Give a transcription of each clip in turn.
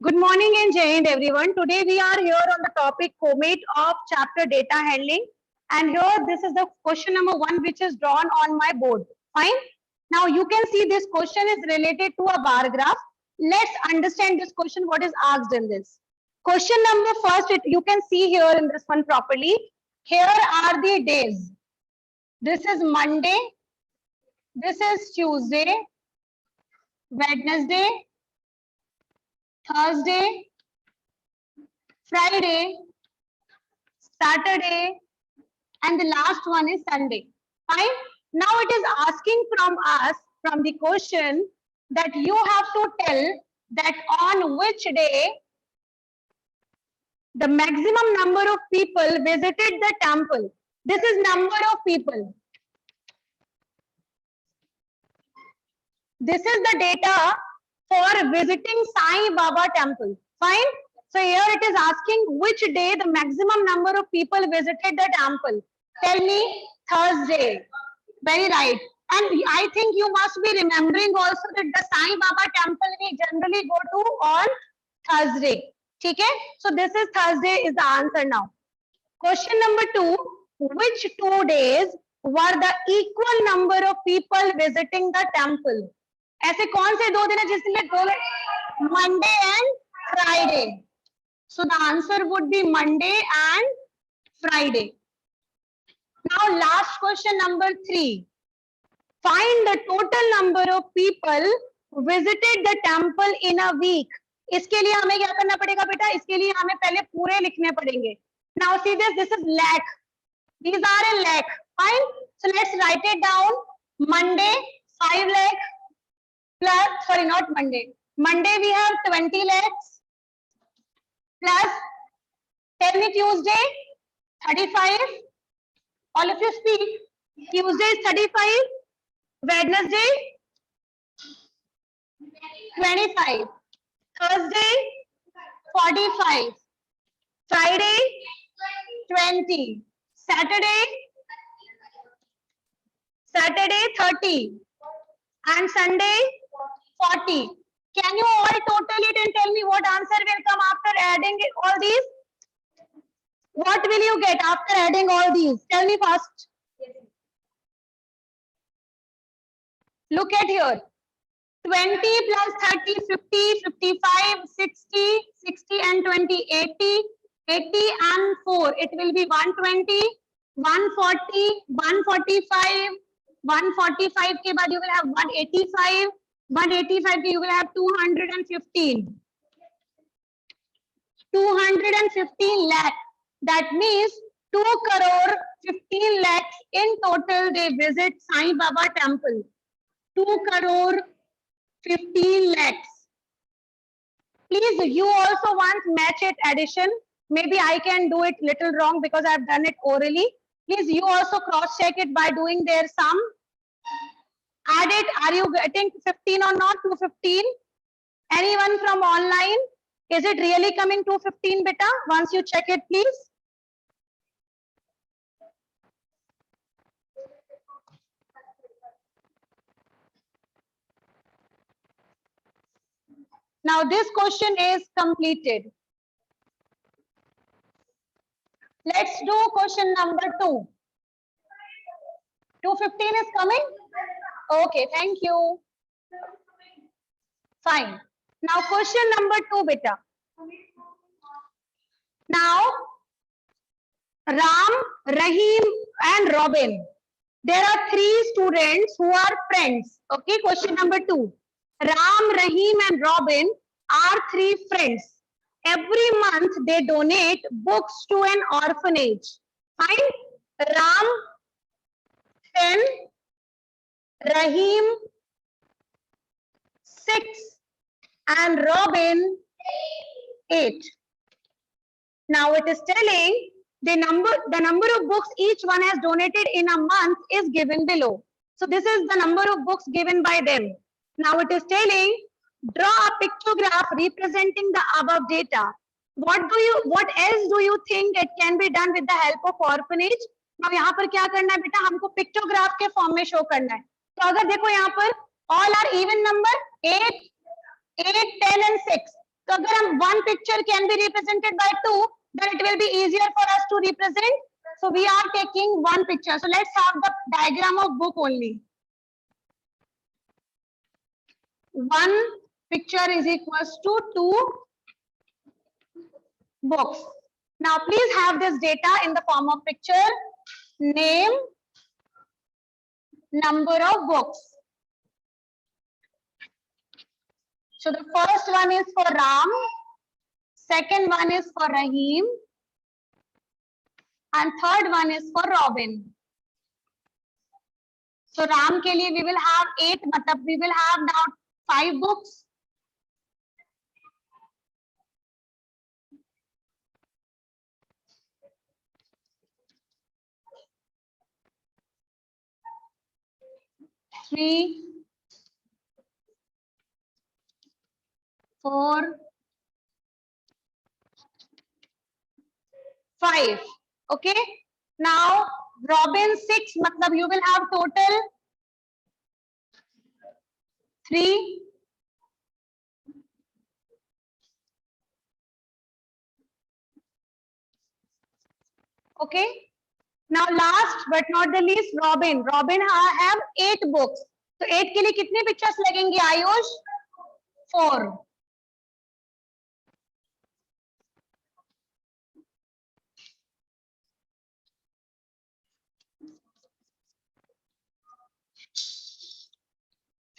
Good morning and Jai Hind everyone. Today we are here on the topic format of chapter data handling. And here this is the question number 1 which is drawn on my board. Fine. Now you can see this question is related to a bar graph. Let's understand this question, what is asked in this. Question number first, you can see here in this one properly. Here are the days. This is Monday. This is Tuesday, Wednesday, Thursday, Friday, Saturday, and the last one is Sunday. Fine. Now it is asking from us, from the question, that you have to tell that on which day the maximum number of people visited the temple. This is number of people. This is the data for visiting Sai Baba temple. Fine. So here it is asking which day the maximum number of people visited the temple. Tell me Thursday. Very right. And I think you must be remembering also that the Sai Baba temple we generally go to on Thursday. Okay? So this is Thursday is the answer now. Question number 2. Which 2 days were the equal number of people visiting the temple? ऐसे कौन से 2 दिन है जिसमें Monday and Friday? So the answer would be Monday and Friday. Now last question number 3. Find the total number of people visited the temple in a week. इसके लिए हमें क्या करना पड़ेगा बेटा? इसके लिए हमें पहले पूरे लिखने पड़ेंगे. Now see this is lakh. These are in lakh. Fine. So let's write it down. Monday 5 lakh plus, sorry, not Monday. Monday we have 20 lakhs plus, tell me Tuesday 35. All of you speak. Tuesday is 35. Wednesday 25. Thursday 45. Friday 20. Saturday 30. And Sunday 40. Can you all total it and tell me what answer will come after adding all these? What will you get after adding all these? Tell me first. Look at here. 20 plus 30, 50, 55, 60, 60 and 20, 80, 80 and 4. It will be 120, 140, 145, 145 के बाद you will have 185, 185 you will have 215. 215 lakh. That means 2 crore 15 lakhs in total they visit Sai Baba temple. 2 crore 15 lakhs. Please, you also want match it addition. Maybe I can do it little wrong because I have done it orally. Please, you also cross check it by doing their sum. Add it. Are you getting 15 or not? 215. Anyone from online? Is it really coming 215 beta? Once you check it, please. Now this question is completed. Let's do question number 2. 215 is coming? Okay, thank you. Fine. Now question number 2 beta. Now Ram, Rahim and Robin. There are 3 students who are friends. Okay, question number 2. Ram, Rahim and Robin are 3 friends. Every month they donate books to an orphanage. Fine. Ram 10, Rahim 6 and Robin 8. Now it is telling the number of books each one has donated in a month is given below. So this is the number of books given by them. Now it is telling draw a pictograph representing the above data. What else do you think it can be done with the help of orphanage? Now यहाँ पर क्या करना है बेटा? हमको pictograph के form में show करना है. तो अगर देखो यहाँ पर all are even number 8, 10 and 6. तो अगर हम one picture can be represented by two, then it will be easier for us to represent. So we are taking one picture. So let's have the diagram of book only. One picture is equals to two books. Now please have this data in the form of picture. Name, number of books. So the first one is for Ram, second one is for Rahim, and third one is for Robin. So Ram के लिए we will have 8, मतलब we will have now 5 books. Three, 4, 5. Okay. Now Robin 6, मतलब you will have total 3. Okay. Now last but not the least, Robin. Robin have 8 books. तो 8 के लिए कितने pictures लगेंगे Ayush? 4.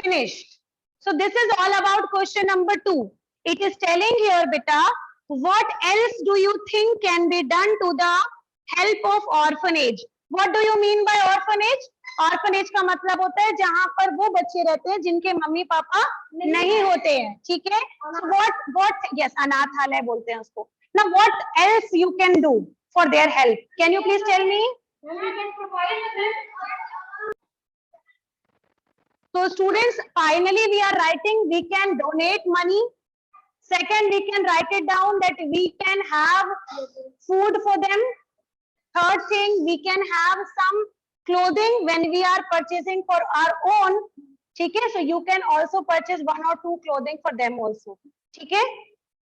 Finished. So this is all about question number 2. It is telling here, beta, what else do you think can be done to the help of orphanage? What do you mean by orphanage? Orphanage का मतलब होता है जहां पर वो बच्चे रहते हैं जिनके मम्मी पापा नहीं होते हैं, ठीक है? So yes, अनाथालय बोलते हैं उसको. Now what else you can do for their help? Can you please tell me? We can provide them. So students, finally we are writing, we can donate money. Second, we can write it down that we can have food for them. Third thing, we can have some clothing when we are purchasing for our own. Okay, so you can also purchase 1 or 2 clothing for them also. Okay.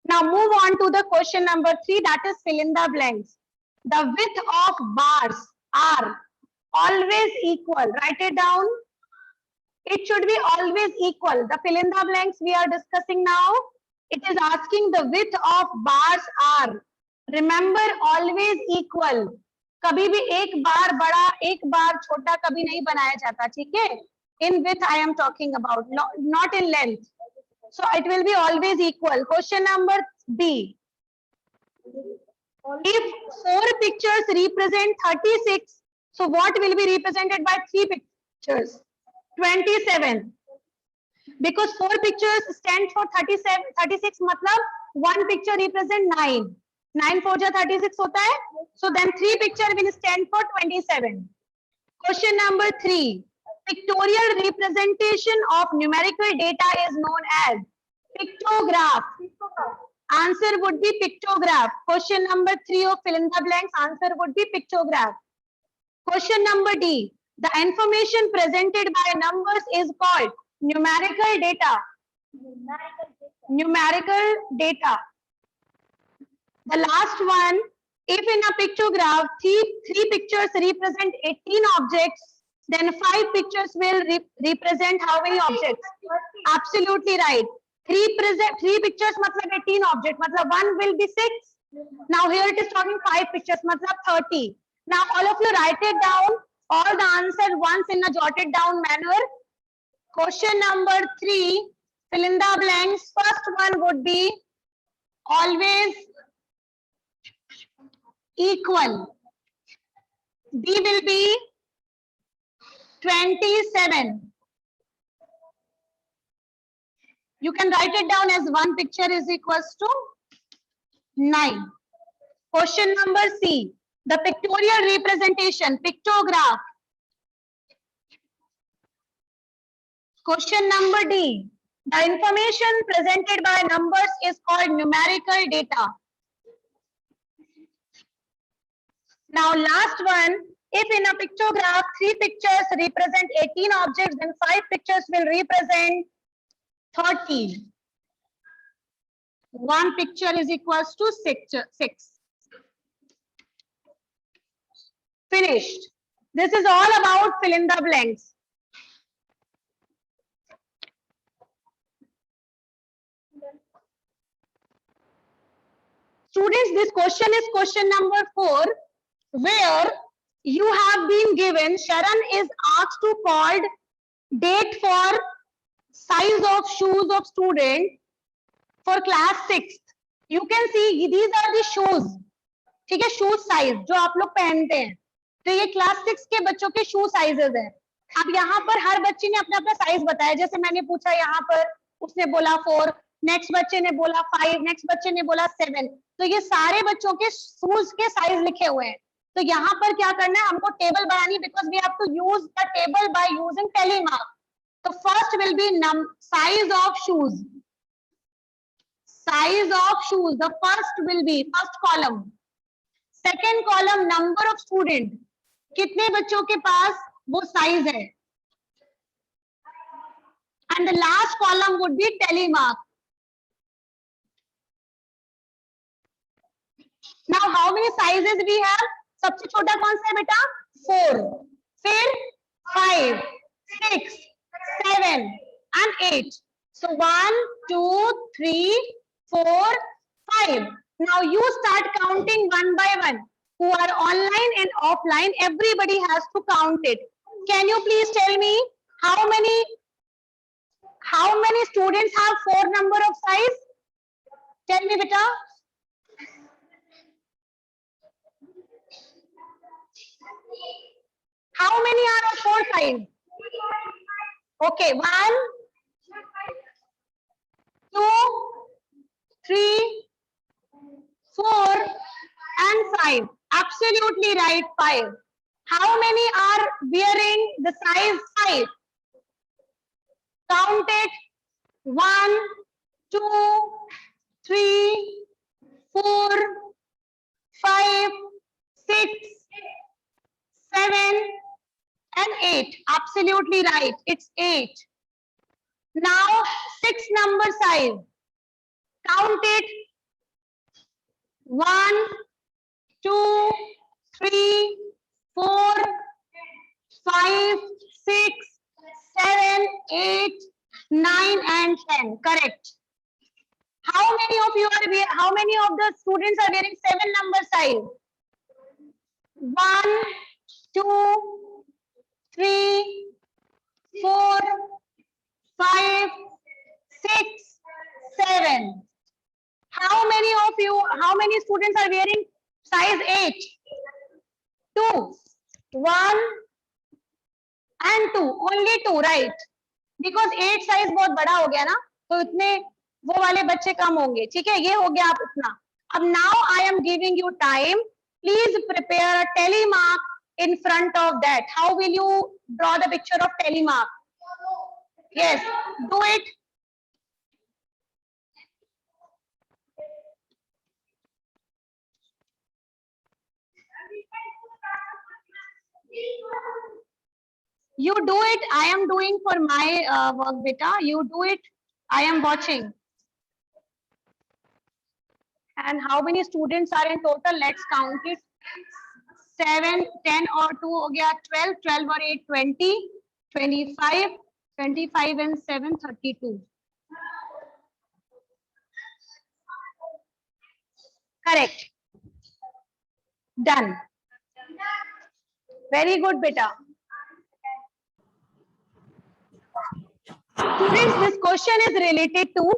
Now move on to the question number 3, that is fill in the blanks. The width of bars are always equal. Write it down. It should be always equal. The fill in the blanks we are discussing now. It is asking the width of bars are. Remember, always equal. कभी भी एक बार बड़ा एक बार छोटा कभी नहीं बनाया जाता, ठीक है? In width I am talking about, not in length. So it will be always equal. Question number B. If 4 pictures represent 36, so what will be represented by 3 pictures? 27. Because 4 pictures stand for 37, 36 मतलब 1 picture represent 9. 9 4 जा 36 होता है. So then 3 picture will stand for 27. Question number 3. Pictorial representation of numerical data is known as pictograph. Answer would be pictograph. Question number 3 of fill in the blanks, answer would be pictograph. Question number D. The information presented by numbers is called numerical data. Numerical data. The last one, if in a pictograph, three pictures represent 18 objects, then 5 pictures will represent how many objects? Absolutely right. 3 pictures matlab 18 objects, matlab 1 will be 6. Now here it is talking 5 pictures, matlab 30. Now all of you write it down, all the answer once in a jotted down manner. Question number 3, fill in the blanks. First one would be always equal. B will be 27. You can write it down as 1 picture is equals to 9. Question number C. The pictorial representation, pictograph. Question number D. The information presented by numbers is called numerical data. Now last one, if in a pictograph 3 pictures represent 18 objects, then 5 pictures will represent 30. One picture is equals to 6. Finished. This is all about fill in the blanks. Students, this question is question number 4, where you have been given, Sharan is asked to call date for size of shoes of student for class 6th. You can see these are the shoes. ठीक है, shoes size जो आप लोग पहनते हैं, तो ये class 6 के बच्चों के शू साइजेस हैं. अब यहाँ पर हर बच्चे ने अपना अपना साइज बताया. जैसे मैंने पूछा यहाँ पर, उसने बोला 4, नेक्स्ट बच्चे ने बोला 5, नेक्स्ट बच्चे ने बोला 7. तो ये सारे बच्चों के शूज के साइज लिखे हुए हैं. तो यहाँ पर क्या करना है, हमको टेबल बनानी, because we have to use the table by using tally mark. तो first will be size of shoes. Size of shoes, the first will be first column. Second column, number of student, कितने बच्चों के पास वो size है. And the last column would be telemark. Now how many sizes we have? सबसे छोटा कौन सा है बेटा? 4. फिर 5, 6, 7 and 8. So 1, 2, 3, 4, 5. Now you start counting one by one. Who are online and offline, everybody has to count it. Can you please tell me how many students have 4 number of size? Tell me beta. How many are of 4 size? Okay, 1, 2, 3, 4 and 5. Absolutely right, 5. How many are wearing the size 5? Count it. 1, 2, 3, 4, 5, 6, 7 and 8. Absolutely right. It's 8. Now 6 number size. Count it. 1, 2, 3, 4, 5, 6, 7, 8, 9 and 10. Correct. How many of the students are wearing 7 number size? 1, 2, 3, 4, 5, 6, 7. How many students are wearing size 8? 2. 1 and 2. Only 2, right? Because 8 size बहुत बड़ा हो गया ना, तो इतने वो वाले बच्चे कम होंगे. ठीक है, ये हो गया आप इतना. अब now I am giving you time. Please prepare a telemark in front of that. How will you draw the picture of telemark? Yes, do it. You do it. I am doing for my work, beta. You do it. I am watching. And how many students are in total? Let's count it. 7, 10 or 2 हो गया 12, 12 और 8 20, 25, 25 and 7 32. Correct. Done. Very good, beta. Students, this question is related to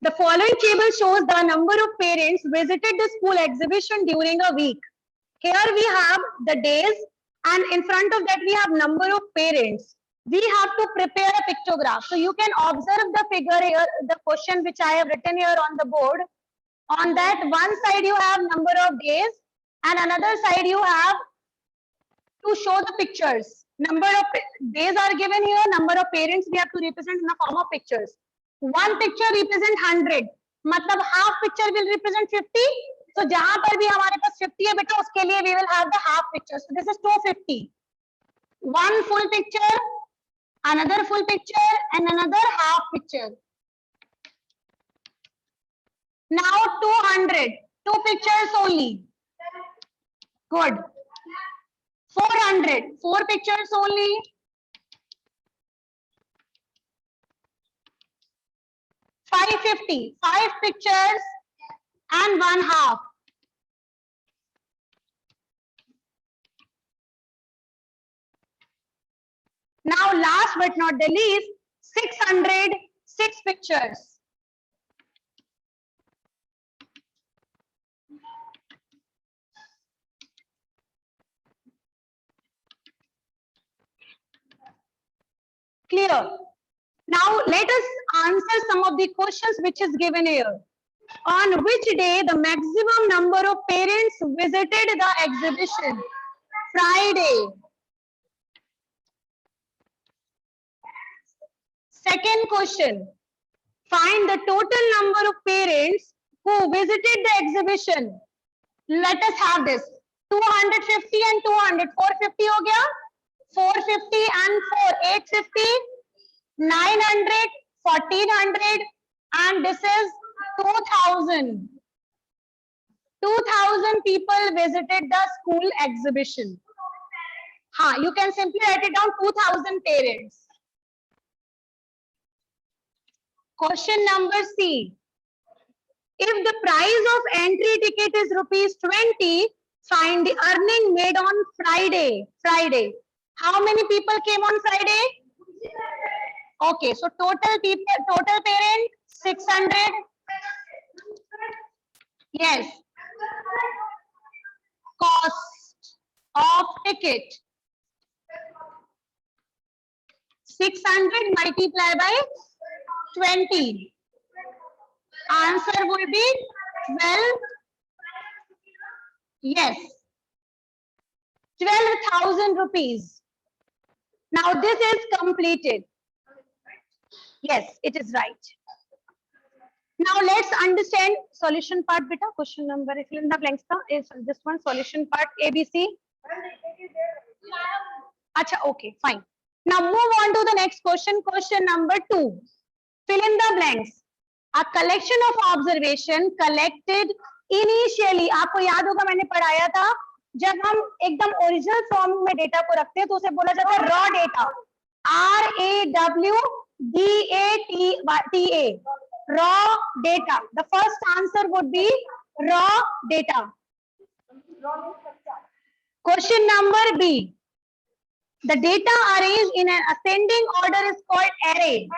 the following table shows the number of parents visited the school exhibition during a week. Here we have the days, and in front of that we have number of parents. We have to prepare a pictograph. So you can observe the figure here, the question which I have written here on the board. On that one side you have number of days, and another side you have to show the pictures. Number of days are given here, number of parents we have to represent in the form of pictures. One picture represent 100, मतलब half picture will represent 50. So जहां पर भी हमारे पास 50 है बेटा, उसके लिए we will have the half picture. So this is 250. One full picture, another full picture, and another half picture. Now 200, 2 pictures only. Good. 400, 4 pictures only. 550, 5 pictures and 1/2. Now last but not the least, 600, 6 pictures. Clear? Now let us answer some of the questions which is given here. On which day the maximum number of parents visited the exhibition? Friday. Second question. Find the total number of parents who visited the exhibition. Let us have this. 250 and 200. 450 हो गया. 450 and 4. 850. 900. 1400. And this is 2000. 2000 people visited the school exhibition. You can simply write it down, 2000 parents. Question number C. If the price of entry ticket is ₹20, find the earning made on Friday. Friday. How many people came on Friday? Okay, so total people, total parent 600. Yes. Cost of ticket 600 multiplied by 20. Answer will be 12. Yes. 12,000 rupees. Now this is completed. Yes, it is right. Now let's understand solution part, beta. Question number, fill in the blanks is this one, solution part ABC. Acha, okay, fine. Now move on to the next question. Question number 2. Fill in the blanks. A collection of observation collected initially. आपको याद होगा मैंने पढ़ाया था जब हम एकदम original form में डेटा को रखते हैं तो उसे बोला जाता है raw data. RAWDATA. Raw data. The first answer would be raw data. Question number B. The data arranged in an ascending order is called array.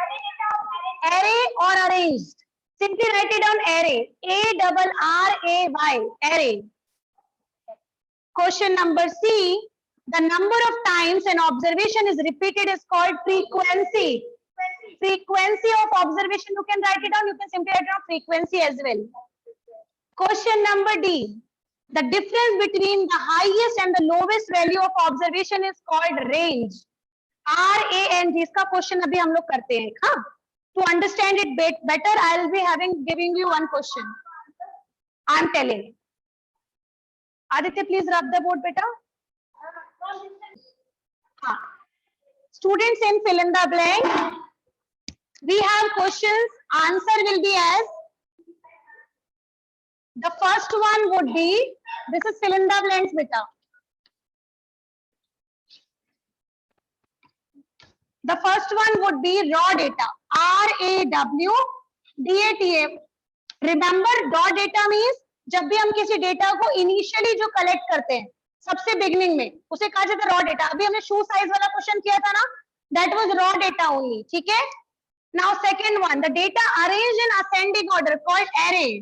Array or arranged. Simply write it down, array. ARRAY. Array. Question number C. The number of times an observation is repeated is called frequency. Frequency of observation, you can write it down. You can simply write down frequency as well. Question number D. The difference between the highest and the lowest value of observation is called range. RANG. इसका question अभी हम लोग करते हैं. हाँ. To understand it better, I will be giving you one question. I am telling. Aditya, please rub the board, beta. Students, in fill in the blank. We have questions. Answer will be as. The first one would be, this is fill in the blanks, beta. The first one would be raw data. RAWDATA. Remember, raw data means जब भी हम किसी data को initially जो collect करते हैं सबसे beginning में उसे कहा जाता है रॉ डेटा. अभी हमने शू साइज वाला क्वेश्चन किया था ना, that was raw data only. ठीक है. Now second one, the data arranged in ascending order called array.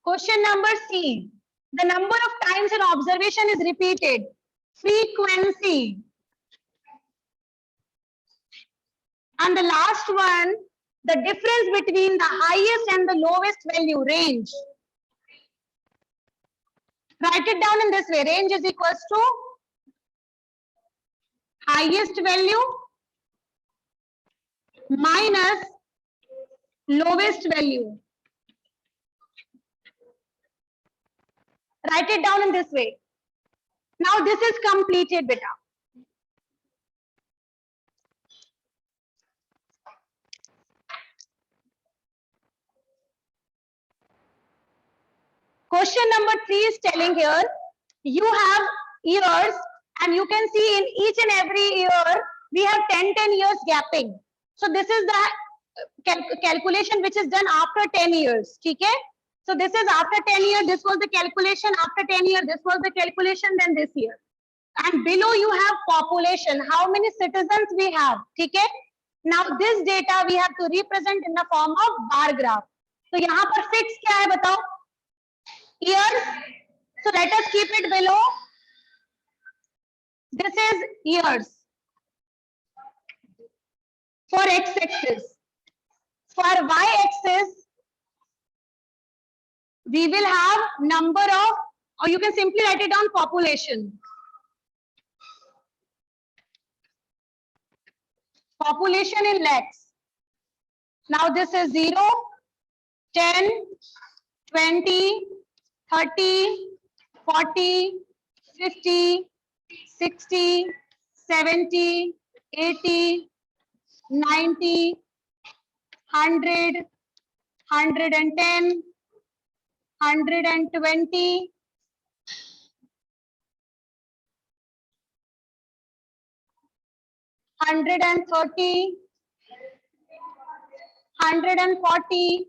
Question number C. The number of times an observation is repeated. Frequency. And the last one, the difference between the highest and the lowest value, range. Write it down in this way. Range is equals to highest value minus lowest value. Write it down in this way. Now this is completed, beta. Question number 3 is telling here, you have years and you can see in each and every year, we have 10 years gapping. So this is the calculation which is done after 10 years. Okay? So this is after 10 years, this was the calculation. After 10 years, this was the calculation, then this year. And below you have population, how many citizens we have. Okay? Now this data we have to represent in the form of bar graph. So यहाँ पर fix क्या है बताओ? Years. So let us keep it below. This is years for x-axis. For y-axis, we will have number of, or you can simply write it down, population. Population in lakhs. Now this is 0, 10, 20, 30, 40, 50, 60, 70, 80, 90, 100, 110, 120, 130, 140,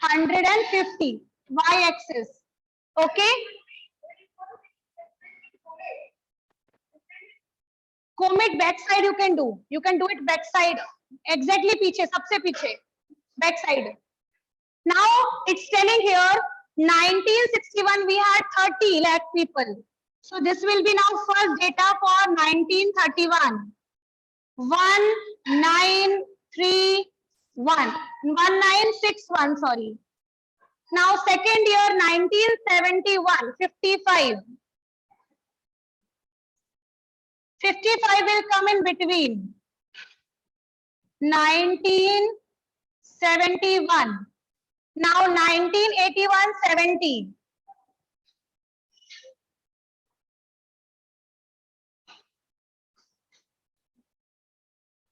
150, y-axis. Okay? Comet backside you can do. You can do it backside. Exactly पीछे, सबसे पीछे. Backside. Now it's telling here 1961 we had 30 lakh people. So this will be now first data for 1931. 1931. 1961, sorry. Now second year 1971, 55. 55 will come in between. 1971. Now 1981, 70.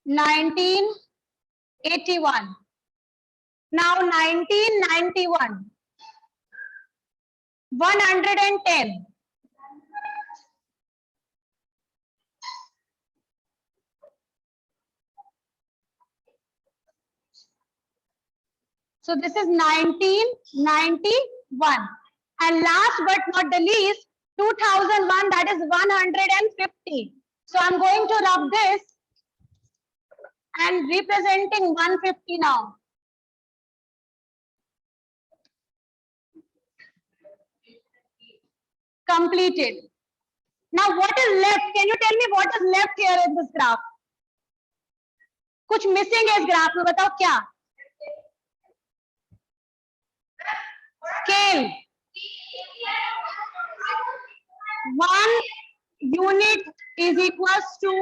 Now 1981. Now 1991. 110. So this is 1991. And last but not the least, 2001, that is 150. So I'm going to rub this and representing 150 now. Completed. Now what is left? Can you tell me what is left here in this graph? कुछ missing है इस graph में, बताओ क्या? Scale. 1 unit is equals to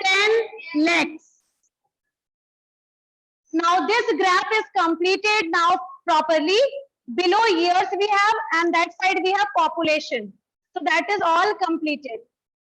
10 lakhs. Now this graph is completed now properly. Below years we have, and that side we have population. So that is all completed.